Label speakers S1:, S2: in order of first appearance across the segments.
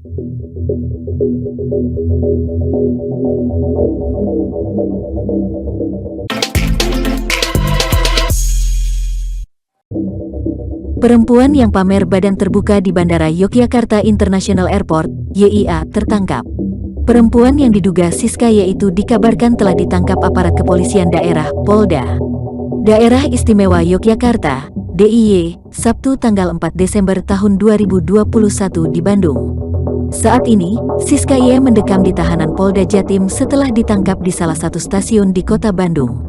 S1: Perempuan yang pamer badan terbuka di Bandara Yogyakarta International Airport, YIA, tertangkap. Perempuan yang diduga Siskaeee itu dikabarkan telah ditangkap aparat Kepolisian Daerah, Polda. Daerah Istimewa Yogyakarta, DIY, Sabtu tanggal 4 Desember tahun 2021 di Bandung. Saat ini, Siskaeee mendekam di tahanan Polda Jatim setelah ditangkap di salah satu stasiun di kota Bandung.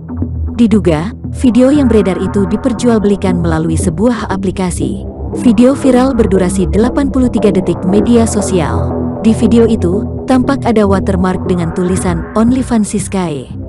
S1: Diduga, video yang beredar itu diperjualbelikan melalui sebuah aplikasi. Video viral berdurasi 83 detik media sosial. Di video itu, tampak ada watermark dengan tulisan OnlyFans Siskaeee.